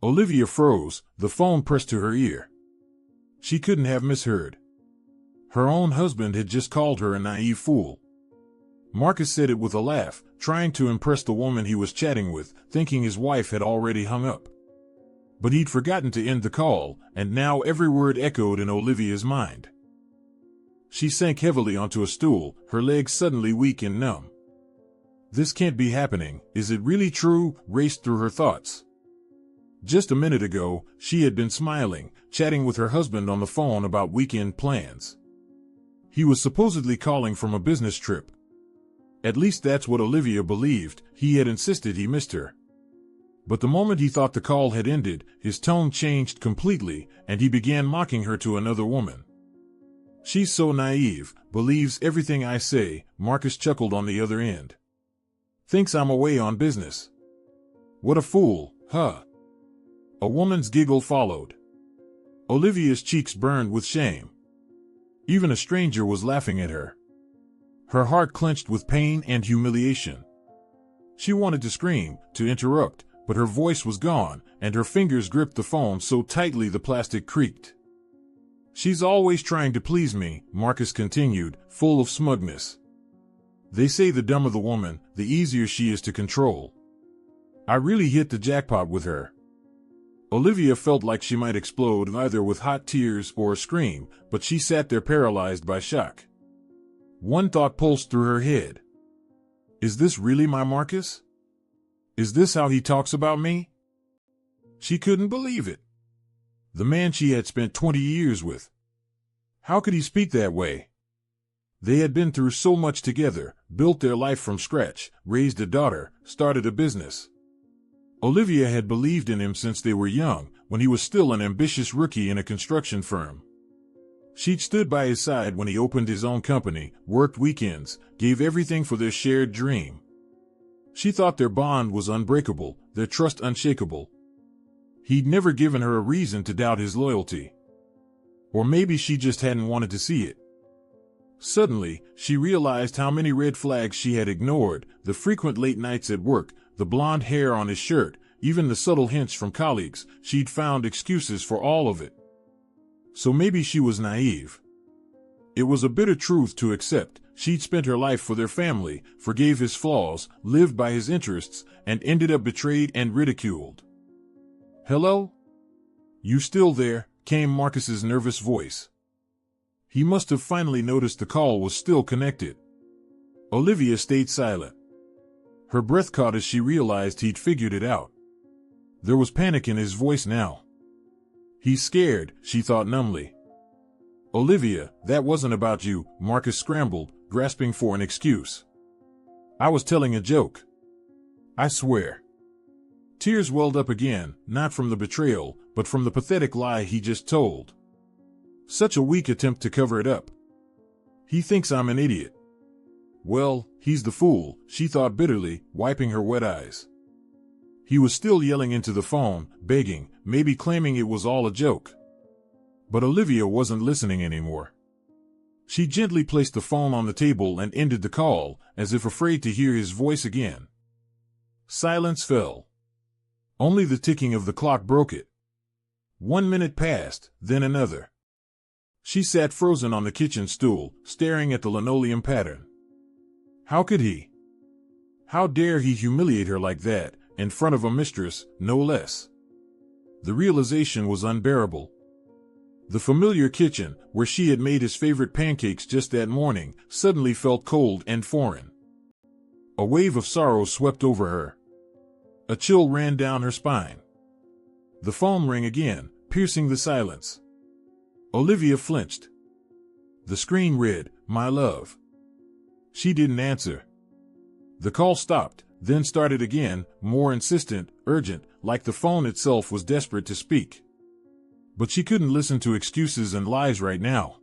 Olivia froze, the phone pressed to her ear. She couldn't have misheard. Her own husband had just called her a naive fool. Marcus said it with a laugh, trying to impress the woman he was chatting with, thinking his wife had already hung up. But he'd forgotten to end the call, and now every word echoed in Olivia's mind. She sank heavily onto a stool, her legs suddenly weak and numb. This can't be happening, is it really true? Raced through her thoughts. Just a minute ago, she had been smiling, chatting with her husband on the phone about weekend plans. He was supposedly calling from a business trip. At least that's what Olivia believed. He had insisted he missed her. But the moment he thought the call had ended, his tone changed completely, and he began mocking her to another woman. She's so naive, believes everything I say, Marcus chuckled on the other end. Thinks I'm away on business. What a fool, huh? A woman's giggle followed. Olivia's cheeks burned with shame. Even a stranger was laughing at her. Her heart clenched with pain and humiliation. She wanted to scream, to interrupt, but her voice was gone, and her fingers gripped the phone so tightly the plastic creaked. She's always trying to please me, Marcus continued, full of smugness. They say the dumber the woman, the easier she is to control. I really hit the jackpot with her. Olivia felt like she might explode either with hot tears or a scream, but she sat there paralyzed by shock. One thought pulsed through her head. Is this really my Marcus? Is this how he talks about me? She couldn't believe it. The man she had spent 20 years with. How could he speak that way? They had been through so much together, built their life from scratch, raised a daughter, started a business. Olivia had believed in him since they were young, when he was still an ambitious rookie in a construction firm. She'd stood by his side when he opened his own company, worked weekends, gave everything for their shared dream. She thought their bond was unbreakable, their trust unshakable. He'd never given her a reason to doubt his loyalty. Or maybe she just hadn't wanted to see it. Suddenly, she realized how many red flags she had ignored, the frequent late nights at work, the blonde hair on his shirt, even the subtle hints from colleagues. She'd found excuses for all of it. So maybe she was naive. It was a bitter truth to accept. She'd spent her life for their family, forgave his flaws, lived by his interests, and ended up betrayed and ridiculed. Hello? You still there? Came Marcus's nervous voice. He must have finally noticed the call was still connected. Olivia stayed silent. Her breath caught as she realized he'd figured it out. There was panic in his voice now. He's scared, she thought numbly. Olivia, that wasn't about you, Marcus scrambled, grasping for an excuse. I was telling a joke. I swear. Tears welled up again, not from the betrayal, but from the pathetic lie he just told. Such a weak attempt to cover it up. He thinks I'm an idiot. Well, he's the fool, she thought bitterly, wiping her wet eyes. He was still yelling into the phone, begging, maybe claiming it was all a joke. But Olivia wasn't listening anymore. She gently placed the phone on the table and ended the call, as if afraid to hear his voice again. Silence fell. Only the ticking of the clock broke it. 1 minute passed, then another. She sat frozen on the kitchen stool, staring at the linoleum pattern. How could he? How dare he humiliate her like that, in front of a mistress, no less? The realization was unbearable. The familiar kitchen, where she had made his favorite pancakes just that morning, suddenly felt cold and foreign. A wave of sorrow swept over her. A chill ran down her spine. The phone rang again, piercing the silence. Olivia flinched. The screen read, "My love." She didn't answer. The call stopped, then started again, more insistent, urgent, like the phone itself was desperate to speak. But she couldn't listen to excuses and lies right now.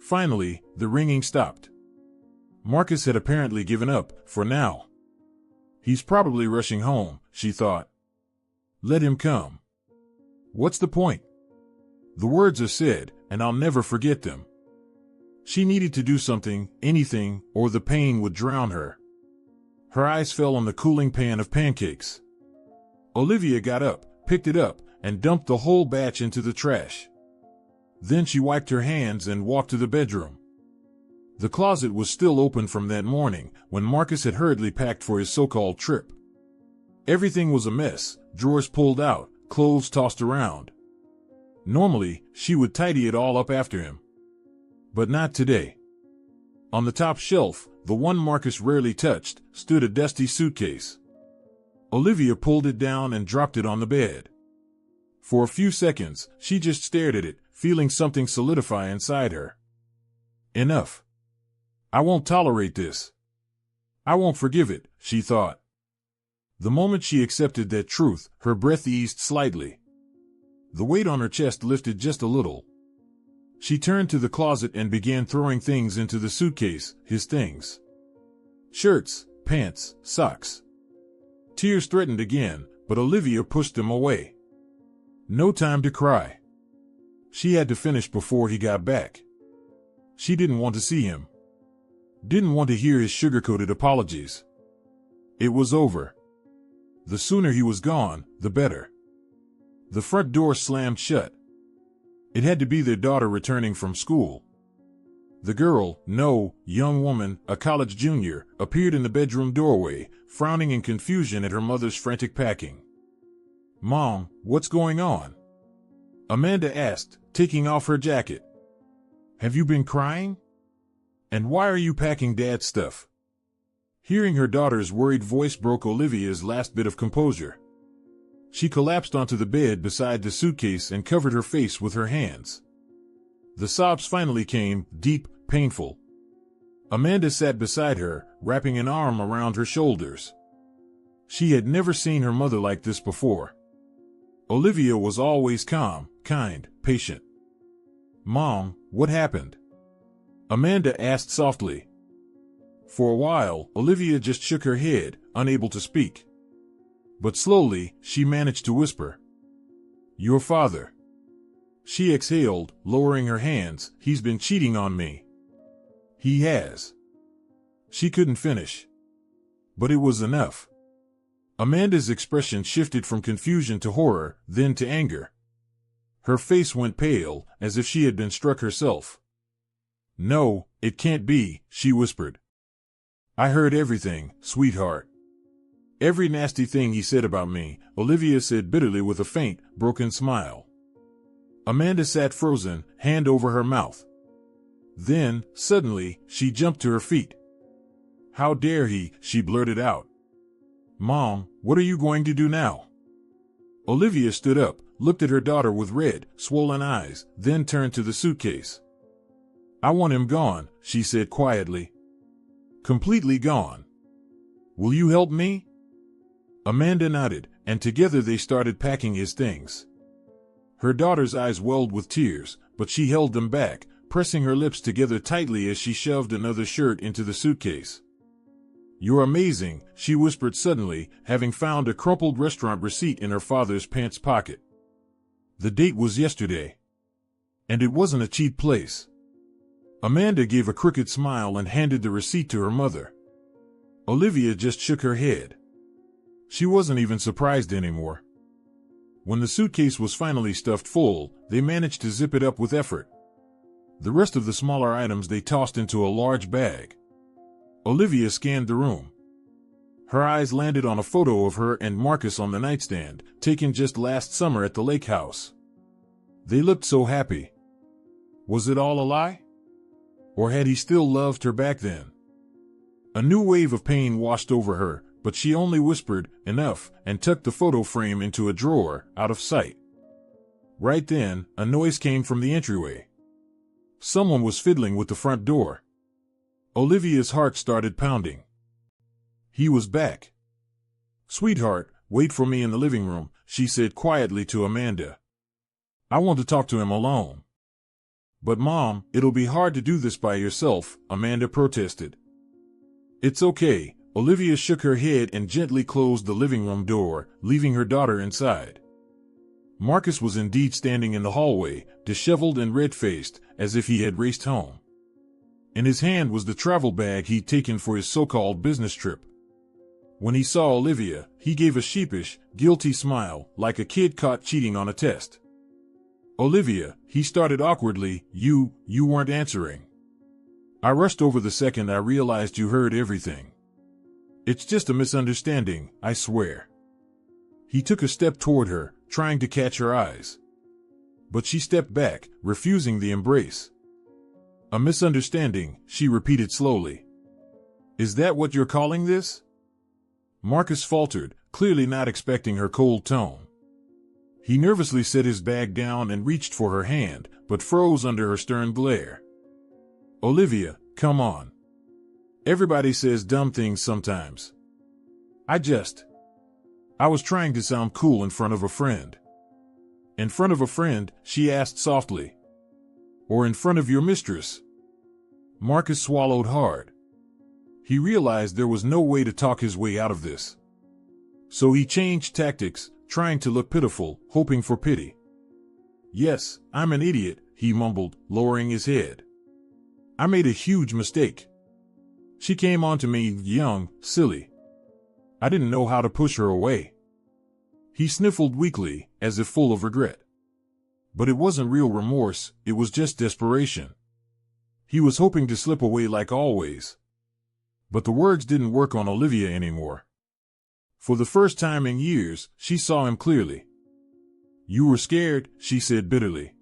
Finally, the ringing stopped. Marcus had apparently given up, for now. He's probably rushing home, she thought. Let him come. What's the point? The words are said, and I'll never forget them. She needed to do something, anything, or the pain would drown her. Her eyes fell on the cooling pan of pancakes. Olivia got up, picked it up, and dumped the whole batch into the trash. Then she wiped her hands and walked to the bedroom. The closet was still open from that morning, when Marcus had hurriedly packed for his so-called trip. Everything was a mess, drawers pulled out, clothes tossed around. Normally, she would tidy it all up after him. But not today. On the top shelf, the one Marcus rarely touched, stood a dusty suitcase. Olivia pulled it down and dropped it on the bed. For a few seconds, she just stared at it, feeling something solidify inside her. Enough. I won't tolerate this. I won't forgive it, she thought. The moment she accepted that truth, her breath eased slightly. The weight on her chest lifted just a little. She turned to the closet and began throwing things into the suitcase, his things. Shirts, pants, socks. Tears threatened again, but Olivia pushed them away. No time to cry. She had to finish before he got back. She didn't want to see him. Didn't want to hear his sugar-coated apologies. It was over. The sooner he was gone, the better. The front door slammed shut. It had to be their daughter returning from school. The girl, no, young woman, a college junior, appeared in the bedroom doorway, frowning in confusion at her mother's frantic packing. "Mom, what's going on?" Amanda asked, taking off her jacket. "Have you been crying? And why are you packing Dad's stuff?" Hearing her daughter's worried voice broke Olivia's last bit of composure. She collapsed onto the bed beside the suitcase and covered her face with her hands. The sobs finally came, deep, painful. Amanda sat beside her, wrapping an arm around her shoulders. She had never seen her mother like this before. Olivia was always calm, kind, patient. "Mom, what happened?" Amanda asked softly. For a while, Olivia just shook her head, unable to speak. But slowly, she managed to whisper. "Your father." She exhaled, lowering her hands. "He's been cheating on me." "He has." She couldn't finish. But it was enough. Amanda's expression shifted from confusion to horror, then to anger. Her face went pale, as if she had been struck herself. "No, it can't be," she whispered. "I heard everything, sweetheart. Every nasty thing he said about me," Olivia said bitterly with a faint, broken smile. Amanda sat frozen, hand over her mouth. Then, suddenly, she jumped to her feet. "How dare he?" she blurted out. "Mom, what are you going to do now?" Olivia stood up, looked at her daughter with red, swollen eyes, then turned to the suitcase. "I want him gone," she said quietly. "Completely gone. Will you help me?" Amanda nodded, and together they started packing his things. Her daughter's eyes welled with tears, but she held them back, pressing her lips together tightly as she shoved another shirt into the suitcase. "You're amazing," she whispered suddenly, having found a crumpled restaurant receipt in her father's pants pocket. The date was yesterday. And it wasn't a cheap place. Amanda gave a crooked smile and handed the receipt to her mother. Olivia just shook her head. She wasn't even surprised anymore. When the suitcase was finally stuffed full, they managed to zip it up with effort. The rest of the smaller items they tossed into a large bag. Olivia scanned the room. Her eyes landed on a photo of her and Marcus on the nightstand, taken just last summer at the lake house. They looked so happy. Was it all a lie? Or had he still loved her back then? A new wave of pain washed over her, but she only whispered, "Enough," and tucked the photo frame into a drawer, out of sight. Right then, a noise came from the entryway. Someone was fiddling with the front door. Olivia's heart started pounding. He was back. "Sweetheart, wait for me in the living room," she said quietly to Amanda. "I want to talk to him alone." "But Mom, it'll be hard to do this by yourself," Amanda protested. "It's okay." Olivia shook her head and gently closed the living room door, leaving her daughter inside. Marcus was indeed standing in the hallway, disheveled and red-faced, as if he had raced home. In his hand was the travel bag he'd taken for his so-called business trip. When he saw Olivia, he gave a sheepish, guilty smile, like a kid caught cheating on a test. Olivia, he started awkwardly, you weren't answering. I rushed over the second I realized you heard everything. It's just a misunderstanding, I swear. He took a step toward her, trying to catch her eyes. But she stepped back, refusing the embrace. A misunderstanding, she repeated slowly. Is that what you're calling this? Marcus faltered, clearly not expecting her cold tone. He nervously set his bag down and reached for her hand, but froze under her stern glare. Olivia, come on. Everybody says dumb things sometimes. I was trying to sound cool in front of a friend. In front of a friend, she asked softly. Or in front of your mistress? Marcus swallowed hard. He realized there was no way to talk his way out of this. So he changed tactics, trying to look pitiful, hoping for pity. Yes, I'm an idiot, he mumbled, lowering his head. I made a huge mistake. She came on to me young, silly. I didn't know how to push her away. He sniffled weakly, as if full of regret. But it wasn't real remorse, it was just desperation. He was hoping to slip away like always. But the words didn't work on Olivia anymore. For the first time in years, she saw him clearly. You were scared, she said bitterly.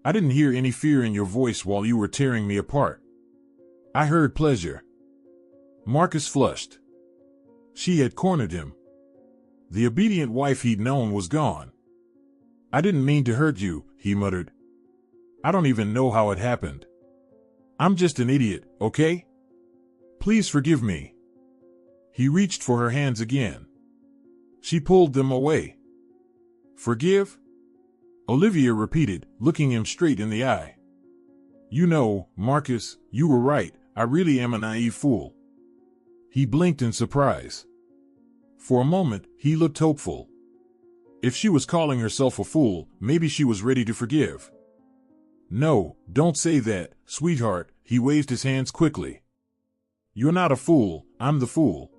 I didn't hear any fear in your voice while you were tearing me apart. I heard pleasure. Marcus flushed. She had cornered him. The obedient wife he'd known was gone. I didn't mean to hurt you, he muttered. I don't even know how it happened. I'm just an idiot, okay? Please forgive me. He reached for her hands again. She pulled them away. Forgive? Olivia repeated, looking him straight in the eye. You know, Marcus, you were right, I really am a naive fool. He blinked in surprise. For a moment, he looked hopeful. If she was calling herself a fool, maybe she was ready to forgive. No, don't say that, sweetheart, he waved his hands quickly. You're not a fool, I'm the fool.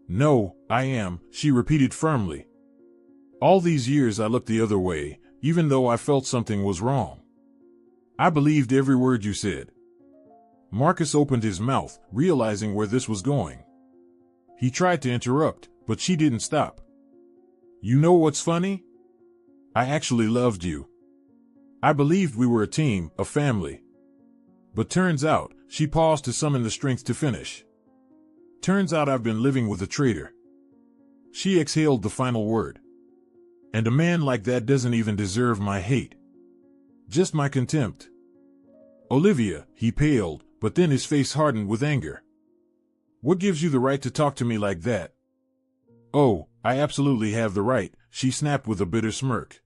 No, I am, she repeated firmly. All these years I looked the other way, even though I felt something was wrong. I believed every word you said. Marcus opened his mouth, realizing where this was going. He tried to interrupt, but she didn't stop. You know what's funny? I actually loved you. I believed we were a team, a family. But turns out, she paused to summon the strength to finish. Turns out I've been living with a traitor. She exhaled the final word. And a man like that doesn't even deserve my hate. Just my contempt. Olivia, he paled, but then his face hardened with anger. What gives you the right to talk to me like that? Oh, I absolutely have the right, she snapped with a bitter smirk.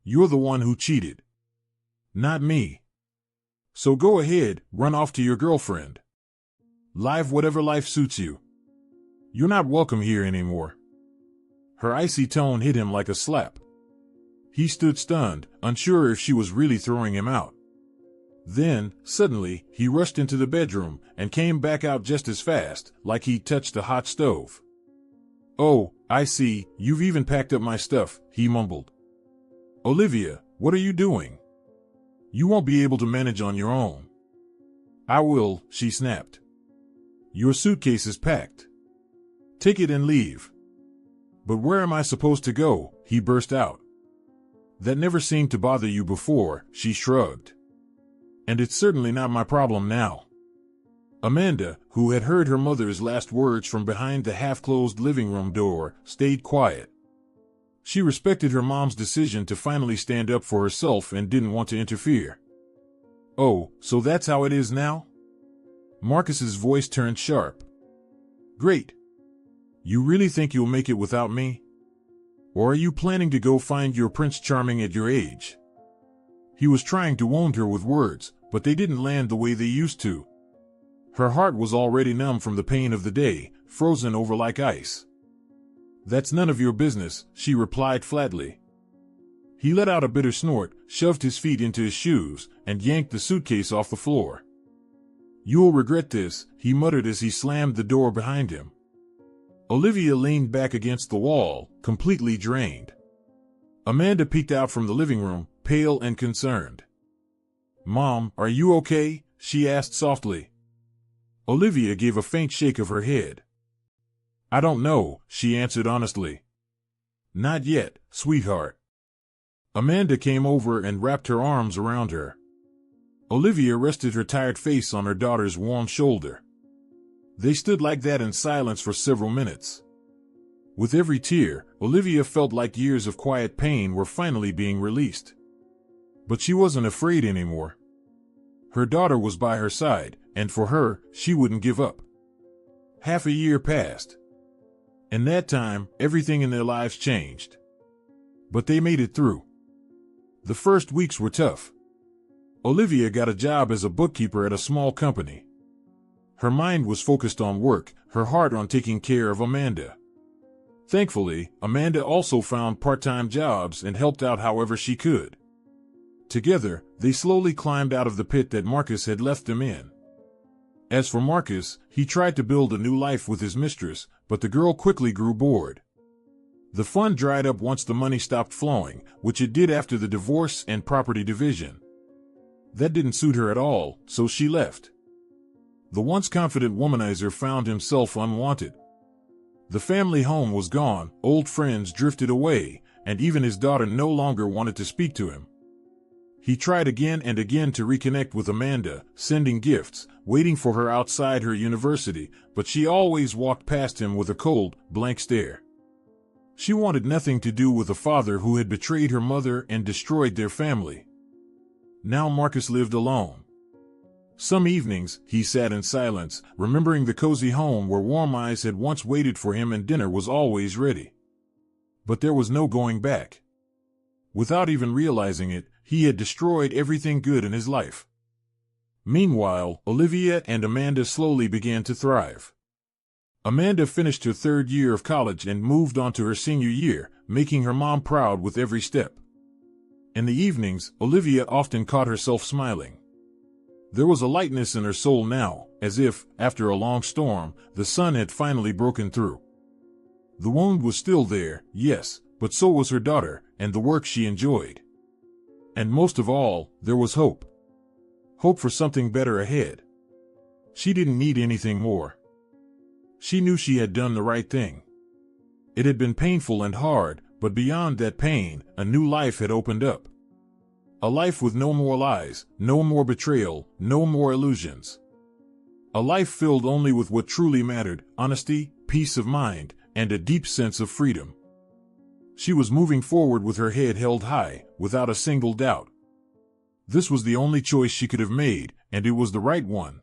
You're the one who cheated. Not me. So go ahead, run off to your girlfriend. Live whatever life suits you. You're not welcome here anymore. Her icy tone hit him like a slap. He stood stunned, unsure if she was really throwing him out. Then, suddenly, he rushed into the bedroom and came back out just as fast, like he'd touched a hot stove. Oh, I see, you've even packed up my stuff, he mumbled. Olivia, what are you doing? You won't be able to manage on your own. I will, she snapped. Your suitcase is packed. Take it and leave. But where am I supposed to go? He burst out. That never seemed to bother you before, she shrugged. And it's certainly not my problem now. Amanda, who had heard her mother's last words from behind the half-closed living room door, stayed quiet. She respected her mom's decision to finally stand up for herself and didn't want to interfere. Oh, so that's how it is now? Marcus's voice turned sharp. Great. You really think you'll make it without me? Or are you planning to go find your Prince Charming at your age? He was trying to wound her with words, but they didn't land the way they used to. Her heart was already numb from the pain of the day, frozen over like ice. That's none of your business, she replied flatly. He let out a bitter snort, shoved his feet into his shoes, and yanked the suitcase off the floor. You'll regret this, he muttered as he slammed the door behind him. Olivia leaned back against the wall, completely drained. Amanda peeked out from the living room, pale and concerned. "Mom, are you okay?" she asked softly. Olivia gave a faint shake of her head. "I don't know," she answered honestly. "Not yet, sweetheart." Amanda came over and wrapped her arms around her. Olivia rested her tired face on her daughter's warm shoulder. They stood like that in silence for several minutes. With every tear, Olivia felt like years of quiet pain were finally being released. But she wasn't afraid anymore. Her daughter was by her side, and for her, she wouldn't give up. Half a year passed. In that time, everything in their lives changed. But they made it through. The first weeks were tough. Olivia got a job as a bookkeeper at a small company. Her mind was focused on work, her heart on taking care of Amanda. Thankfully, Amanda also found part-time jobs and helped out however she could. Together, they slowly climbed out of the pit that Marcus had left them in. As for Marcus, he tried to build a new life with his mistress, but the girl quickly grew bored. The fun dried up once the money stopped flowing, which it did after the divorce and property division. That didn't suit her at all, so she left. The once confident womanizer found himself unwanted. The family home was gone, old friends drifted away, and even his daughter no longer wanted to speak to him. He tried again and again to reconnect with Amanda, sending gifts, waiting for her outside her university, but she always walked past him with a cold, blank stare. She wanted nothing to do with a father who had betrayed her mother and destroyed their family. Now Marcus lived alone. Some evenings, he sat in silence, remembering the cozy home where warm eyes had once waited for him and dinner was always ready. But there was no going back. Without even realizing it, he had destroyed everything good in his life. Meanwhile, Olivia and Amanda slowly began to thrive. Amanda finished her third year of college and moved on to her senior year, making her mom proud with every step. In the evenings, Olivia often caught herself smiling. There was a lightness in her soul now, as if, after a long storm, the sun had finally broken through. The wound was still there, yes, but so was her daughter, and the work she enjoyed. And most of all, there was hope. Hope for something better ahead. She didn't need anything more. She knew she had done the right thing. It had been painful and hard, but beyond that pain, a new life had opened up. A life with no more lies, no more betrayal, no more illusions. A life filled only with what truly mattered, honesty, peace of mind, and a deep sense of freedom. She was moving forward with her head held high, without a single doubt. This was the only choice she could have made, and it was the right one.